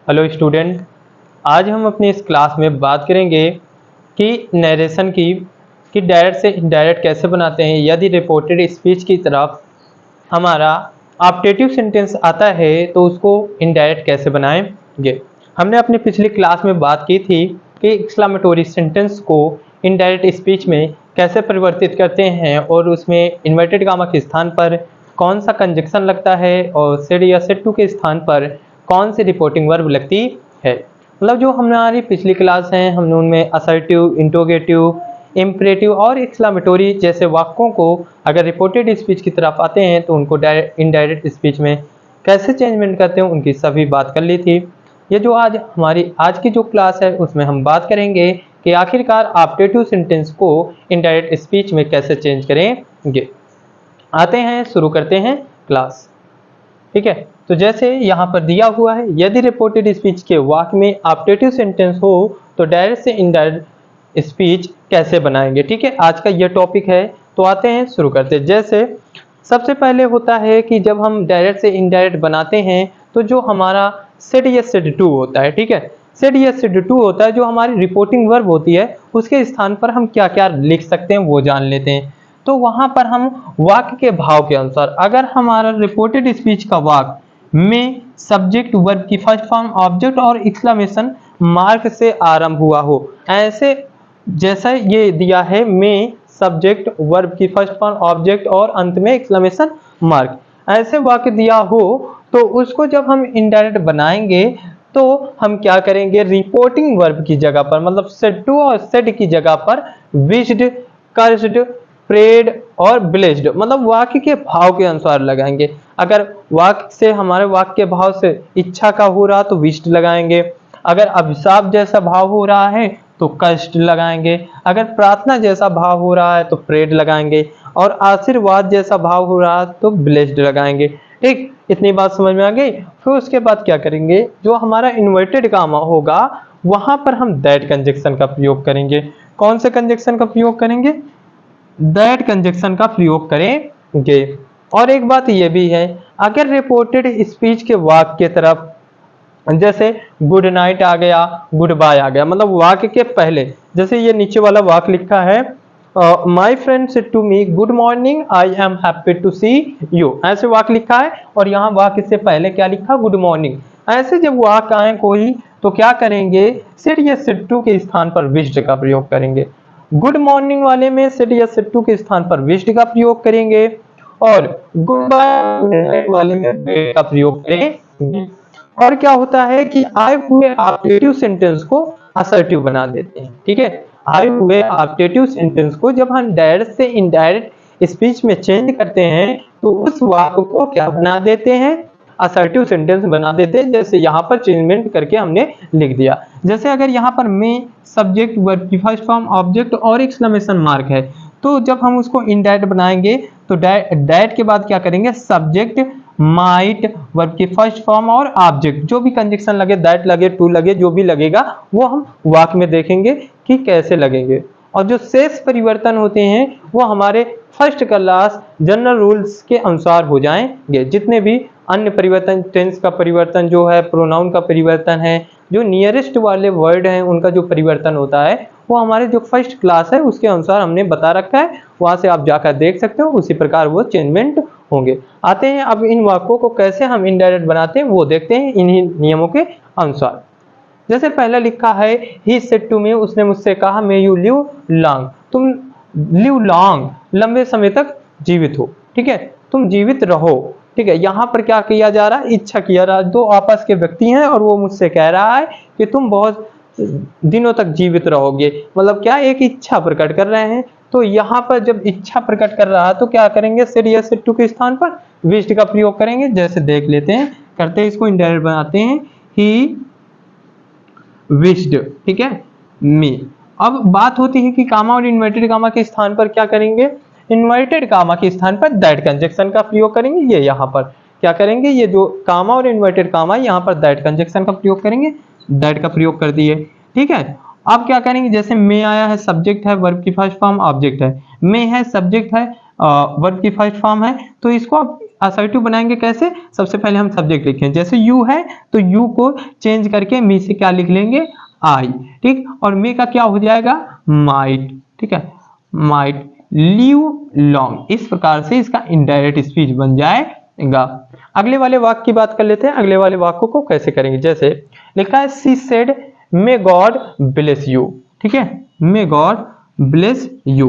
Hello student. आज हम अपनी इस क्लास में बात करेंगे कि नरेशन की कि डायरेक्ट से इनडायरेक्ट कैसे बनाते हैं। यदि रिपोर्टेड स्पीच की तरफ हमारा ऑप्टेटिव सेंटेंस आता है तो उसको इनडायरेक्ट कैसे बनाएंगे। हमने अपनी पिछली क्लास में बात की थी कि एक्सक्लेमेटरी सेंटेंस को इनडायरेक्ट स्पीच में कैसे परिवर्तित करते हैं और उसमें इन्वर्टेड गामा के स्थान पर कौन सा कंजक्शन लगता है और सेड या सेड टू के स्थान पर कौन सी रिपोर्टिंग वर्ब लगती है। मतलब जो हमारी पिछली क्लास है हमने उनमें असर्टिव, इंट्रोगेटिव, इम्परेटिव और एक्सक्लेमेटरी जैसे वाक्यों को अगर रिपोर्टेड स्पीच की तरफ आते हैं तो उनको इनडायरेक्ट स्पीच में कैसे चेंजमेंट करते हैं उनकी सभी बात कर ली थी। ये जो हमारी आज की जो क्लास है उसमें हम बात करेंगे कि आखिरकार ऑप्टेटिव सेंटेंस को इनडायरेक्ट स्पीच में कैसे चेंज करेंगे। आते हैं, शुरू करते हैं क्लास। ठीक है, तो जैसे यहाँ पर दिया हुआ है, यदि रिपोर्टेड स्पीच के वाक्य में ऑप्टेटिव सेंटेंस हो तो डायरेक्ट से इनडायरेक्ट स्पीच कैसे बनाएंगे। ठीक है, आज का यह टॉपिक है। तो आते हैं, शुरू करते हैं। जैसे सबसे पहले होता है कि जब हम डायरेक्ट से इनडायरेक्ट बनाते हैं तो जो हमारा सेड या सेड टू होता है, ठीक है, सेड या सेड टू होता है, जो हमारी रिपोर्टिंग वर्ब होती है उसके स्थान पर हम क्या क्या लिख सकते हैं वो जान लेते हैं। तो वहां पर हम वाक्य के भाव के अनुसार, अगर हमारा रिपोर्टेड स्पीच का वाक्य में सब्जेक्ट वर्ब की फर्स्ट फॉर्म ऑब्जेक्ट और एक्सक्लेमेशन मार्क से आरंभ हुआ हो, ऐसे जैसा ये दिया है में सब्जेक्ट वर्ब की फर्स्ट फॉर्म ऑब्जेक्ट और अंत में एक्सक्लेमेशन मार्क, ऐसे वाक्य दिया हो तो उसको जब हम इनडायरेक्ट बनाएंगे तो हम क्या करेंगे, रिपोर्टिंग वर्ब की जगह पर, मतलब सेड टू और सेड की जगह पर विश्ड, कर्स्ड, प्रेड और ब्लेस्ड, मतलब वाक्य के भाव के अनुसार लगाएंगे। अगर वाक्य से हमारे वाक्य के भाव से इच्छा का हो रहा तो विष्ट लगाएंगे, अगर अभिशाप जैसा भाव हो रहा है तो कष्ट लगाएंगे, अगर प्रार्थना जैसा भाव हो रहा है तो प्रेड लगाएंगे और आशीर्वाद जैसा भाव हो रहा है तो ब्लेस्ड लगाएंगे। ठीक, इतनी बात समझ में आ गई। फिर उसके बाद क्या करेंगे, जो हमारा इन्वर्टेड गामा होगा वहां पर हम दैट कंजक्शन का प्रयोग करेंगे। कौन से कंजक्शन का प्रयोग करेंगे, दैट कंजक्शन का प्रयोग करेंगे। और एक बात यह भी है, अगर रिपोर्टेड स्पीच के वाक्य के तरफ जैसे गुड नाइट आ गया, गुड बाय आ गया, मतलब वाक्य के पहले, जैसे ये नीचे वाला वाक्य लिखा है, my friend said to me good morning, I am happy to see you, ऐसे वाक्य लिखा है और यहाँ वाक्य से पहले क्या लिखा, गुड मॉर्निंग। ऐसे जब वाक्य आए कोई तो क्या करेंगे, सेड या सेड टू के स्थान पर विश्ड का प्रयोग करेंगे। गुड मॉर्निंग वाले में सेड या सेड टू के स्थान पर विश्ड का प्रयोग करेंगे और गुड बाय वाले में बेड का प्रयोग करेंगे। और क्या होता है कि आए हुए ऑप्टेटिव सेंटेंस को असर्टिव बना देते हैं। ठीक है, आए हुए ऑप्टेटिव सेंटेंस को जब हम डायरेक्ट से इनडायरेक्ट स्पीच में चेंज करते हैं तो उस वाक्य को क्या बना देते हैं, असर्टिव सेंटेंस बना देते हैं। जैसे यहाँ पर चेंजमेंट करके हमने लिख दिया, जैसे अगर यहाँ पर में सब्जेक्ट वर्ब की फर्स्ट फॉर्म ऑब्जेक्ट और एक्सक्लेमेशन मार्क है तो जब हम उसको इनडायरेक्ट बनाएंगे तो डायरेक्ट के बाद क्या करेंगे, सब्जेक्ट, माइट, वर्ब की फर्स्ट फॉर्म और ऑब्जेक्ट, जो भी कंजक्शन लगे, दैट लगे, टू लगे, जो भी लगेगा वो हम वाक्य में देखेंगे कि कैसे लगेंगे। और जो शेष परिवर्तन होते हैं वो हमारे फर्स्ट क्लास जनरल रूल्स के अनुसार हो जाएंगे। जितने भी अन्य परिवर्तन, टेंस का परिवर्तन जो है, प्रोनाउन का परिवर्तन है, जो नियरेस्ट वाले वर्ड हैं उनका जो परिवर्तन होता है वो हमारे जो फर्स्ट क्लास है उसके अनुसार हमने बता रखा है, वहां से आप जाकर देख सकते हो, उसी प्रकार वो चेंजमेंट होंगे। आते हैं अब इन वाक्यों को कैसे हम इनडायरेक्ट बनाते हैं वो देखते हैं इन्हीं नियमों के अनुसार। जैसे पहला लिखा है, ही सेड टू मी, उसने मुझसे कहा, मे यू लिव लॉन्ग, तुम लिव लॉन्ग, लंबे समय तक जीवित हो। ठीक है, तुम जीवित रहो। ठीक है, यहाँ पर क्या किया जा रहा है, इच्छा किया रहा है, दो आपस के व्यक्ति हैं और वो मुझसे कह रहा है कि तुम बहुत दिनों तक जीवित रहोगे, मतलब क्या, एक इच्छा प्रकट कर रहे हैं। तो यहाँ पर जब इच्छा प्रकट कर रहा है तो क्या करेंगे, सेड या सेड टू के स्थान पर विश्ड का प्रयोग करेंगे। जैसे देख लेते हैं, करते हैं इसको इनडायरेक्ट बनाते हैं, ही विश्ड, ठीक है, मी। अब बात होती है कि कामा और इन्वर्टेड कामा के स्थान पर क्या करेंगे, इन्वर्टेड कामा के स्थान पर दैट कंजक्शन का प्रयोग करेंगे। ये यहाँ पर क्या करेंगे, ये जो कामा और इन्वर्टेड कामा यहाँ पर दैट कंजक्शन का प्रयोग करेंगे, दैट का प्रयोग कर दिए। ठीक है, अब क्या करेंगे, जैसे मे आया है, सब्जेक्ट है, वर्ब की फर्स्ट फॉर्म ऑब्जेक्ट है, मे है, सब्जेक्ट है, वर्ब की फर्स्ट फॉर्म है, तो इसको आप असर्टिव बनाएंगे कैसे, सबसे पहले हम सब्जेक्ट लिखें, जैसे यू है तो यू को चेंज करके मी से क्या लिख लेंगे, आई, ठीक, और मे का क्या हो जाएगा, माइट, ठीक है, माइट लिव लॉन्ग। इस प्रकार से इसका इनडायरेक्ट स्पीच बन जाएगा। अगले वाले वाक्य की बात कर लेते हैं, अगले वाले वाक्यों को कैसे करेंगे। जैसे लिखा है she said may God bless you, ठीक है, मे गॉड ब्लेस यू।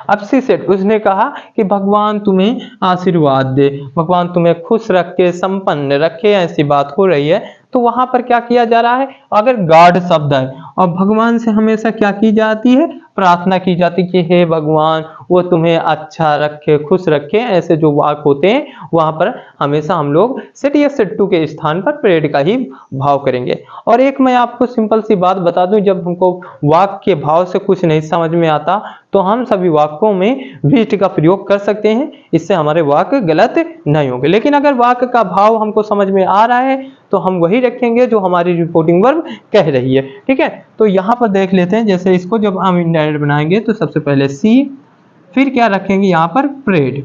अब शी सेड, उसने कहा कि भगवान तुम्हें आशीर्वाद दे, भगवान तुम्हें खुश रखे, संपन्न रखे, ऐसी बात हो रही है। तो वहां पर क्या किया जा रहा है, अगर गॉड शब्द है और भगवान से हमेशा क्या की जाती है, प्रार्थना की जाती है कि हे भगवान वो तुम्हें अच्छा रखे, खुश रखे, ऐसे जो वाक्य होते हैं वहां पर हमेशा हम लोग सेड या सेड टू के स्थान पर प्रेड का ही भाव करेंगे। और एक मैं आपको सिंपल सी बात बता दूं, जब हमको वाक्य के भाव से कुछ नहीं समझ में आता तो हम सभी वाक्यों में विष्ट का प्रयोग कर सकते हैं, इससे हमारे वाक्य गलत नहीं होंगे। लेकिन अगर वाक्य का भाव हमको समझ में आ रहा है तो हम वही रखेंगे जो हमारी रिपोर्टिंग वर्ब कह रही है, ठीक है। तो यहाँ पर देख लेते हैं, जैसे इसको जब हम इनडायरेक्ट बनाएंगे तो सबसे पहले सी, फिर क्या रखेंगे यहाँ पर प्रेड,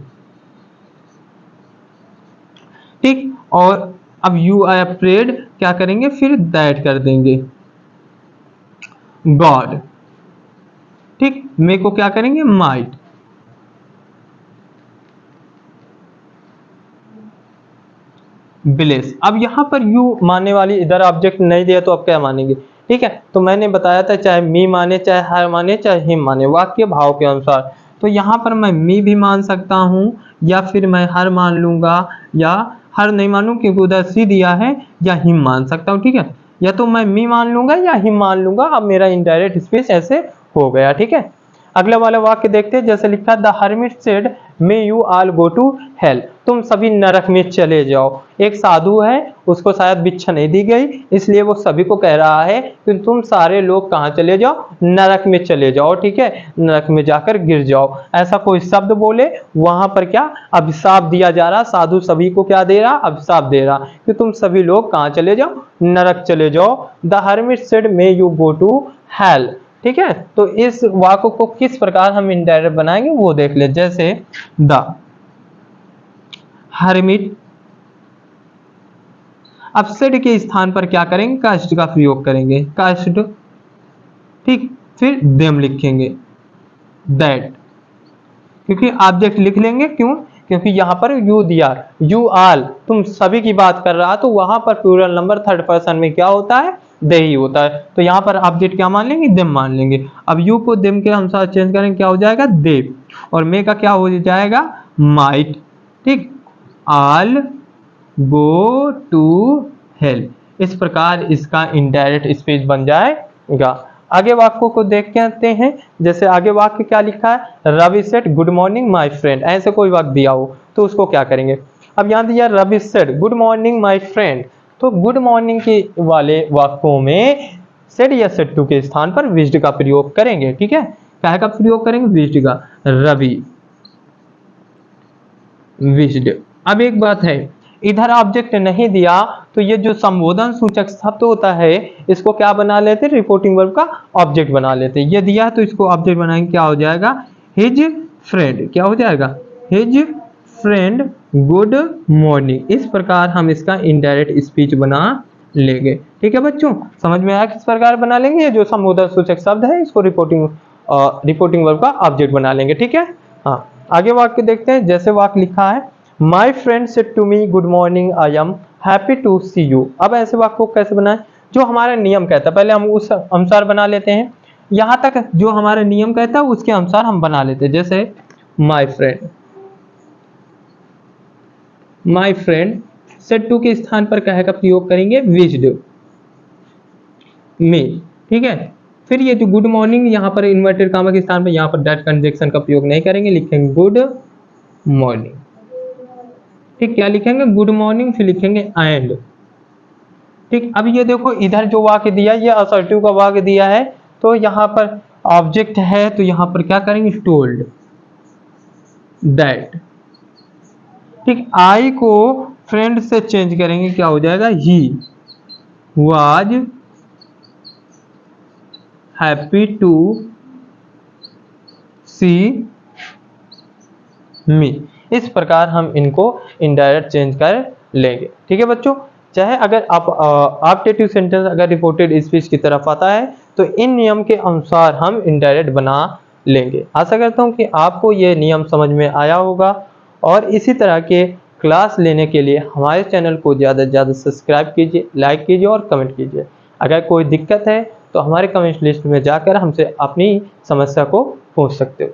ठीक, और अब यू आया प्रेड, क्या करेंगे फिर दैट कर देंगे, गॉड, ठीक, मे को क्या करेंगे, माइट, ब्लेस। अब यहां पर यू मानने वाली इधर ऑब्जेक्ट नहीं दिया तो अब क्या मानेंगे, ठीक है। तो मैंने बताया था चाहे मी माने, चाहे हर माने, चाहे हिम माने, वाक्य भाव के अनुसार। तो यहां पर मैं मी भी मान सकता हूं या फिर मैं हर मान लूंगा, या हर नहीं मानू क्योंकि उधर सी दिया है, या हिम मान सकता हूं, ठीक है, या तो मैं मी मान लूंगा या हिम मान लूंगा। अब मेरा इनडायरेक्ट स्पीच ऐसे हो गया, ठीक है। अगला वाला वाक्य देखते हैं, जैसे लिखा the hermit said may you all go to hell, तुम सभी नरक में चले जाओ। एक साधु है, उसको शायद भिक्षा नहीं दी गई, इसलिए वो सभी को कह रहा है कि तुम सारे लोग कहाँ चले जाओ, नरक में चले जाओ, ठीक है, नरक में जाकर गिर जाओ। ऐसा कोई शब्द बोले वहां पर क्या अभिशाप दिया जा रहा, साधु सभी को क्या दे रहा, अभिशाप दे रहा कि तुम सभी लोग कहाँ चले जाओ, नरक चले जाओ। The hermit said may you go to hell, ठीक है। तो इस वाक्य को किस प्रकार हम इनडायरेक्ट बनाएंगे वो देख ले। जैसे द हर्मिट, अब सेड के स्थान पर क्या करेंगे, कास्ट का प्रयोग करेंगे, कास्ट, ठीक, फिर देम लिखेंगे, दैट, क्योंकि ऑब्जेक्ट लिख लेंगे, क्यों, क्योंकि यहां पर यू दिया, यू आल तुम सभी की बात कर रहा, तो वहां पर प्लूरल नंबर थर्ड पर्सन में क्या होता है, दे ही होता है। तो यहां पर ऑब्जेक्ट क्या मान लेंगे, देम मान लेंगे। अब यू को देम के अनुसार चेंज करेंगे, क्या हो जाएगा, दे, और मे का क्या हो जाएगा, माइट, ठीक, ऑल गो टू हेल। इस प्रकार इसका इनडायरेक्ट स्पीच बन जाएगा। आगे वाक्यों को देख के आते हैं। जैसे आगे वाक्य क्या लिखा है, Ravi said good morning my friend, ऐसे कोई वाक्य दिया हो तो उसको क्या करेंगे। अब यहाँ दिया Ravi said good morning my friend, तो गुड मॉर्निंग के वाले वाक्यों में सेड या सेड टू के स्थान पर विज्ड का प्रयोग करेंगे, ठीक है। क्या का प्रयोग करेंगे, विज्ड का, रवि विज्ड। अब एक बात है, इधर ऑब्जेक्ट नहीं दिया तो ये जो संबोधन सूचक शब्द होता है इसको क्या बना लेते, रिपोर्टिंग वर्ब का ऑब्जेक्ट बना लेते। ये दिया तो इसको ऑब्जेक्ट बनाएंगे, क्या हो जाएगा, हिज फ्रेंड, क्या हो जाएगा, हिज फ्रेंड गुड मॉर्निंग। इस प्रकार हम इसका इनडायरेक्ट स्पीच बना लेंगे, ठीक है बच्चों, समझ में आया किस प्रकार बना लेंगे। ये जो संबोधन सूचक शब्द है इसको रिपोर्टिंग वर्ब का ऑब्जेक्ट बना लेंगे, ठीक है। हाँ, आगे वाक्य देखते हैं। जैसे वाक्य लिखा है my friend said to me good morning I am happy to see you. अब ऐसे वाक्य को कैसे बनाएं, जो हमारा नियम कहता है पहले हम उस अनुसार बना लेते हैं, यहां तक जो हमारा नियम कहता है उसके अनुसार हम बना लेते हैं। जैसे माई फ्रेंड सेड टू के स्थान पर कहे का प्रयोग करेंगे विज्ड मी, ठीक है। फिर ये जो गुड मॉर्निंग यहाँ पर इन्वर्टेड कामा के स्थान पर यहाँ पर दैट कंजक्शन का प्रयोग नहीं करेंगे, लिखेंगे गुड मॉर्निंग, ठीक, क्या लिखेंगे, गुड मॉर्निंग, फिर लिखेंगे एंड, ठीक। अब ये देखो इधर जो वाक्य दिया ये असर्टिव का वाक्य दिया है, तो यहाँ पर ऑब्जेक्ट है तो यहाँ पर क्या करेंगे, टोल्ड दैट, ठीक। आई को फ्रेंड से चेंज करेंगे, क्या हो जाएगा, ही वाज हैप्पी टू सी मी। इस प्रकार हम इनको इनडायरेक्ट चेंज कर लेंगे। ठीक है बच्चों, चाहे अगर ऑप्टेटिव सेंटेंस अगर रिपोर्टेड स्पीच की तरफ आता है तो इन नियम के अनुसार हम इनडायरेक्ट बना लेंगे। आशा करता हूँ कि आपको ये नियम समझ में आया होगा और इसी तरह के क्लास लेने के लिए हमारे चैनल को ज़्यादा से ज़्यादा सब्सक्राइब कीजिए, लाइक कीजिए और कमेंट कीजिए। अगर कोई दिक्कत है तो हमारे कमेंट लिस्ट में जाकर हमसे अपनी समस्या को पूछ सकते हो।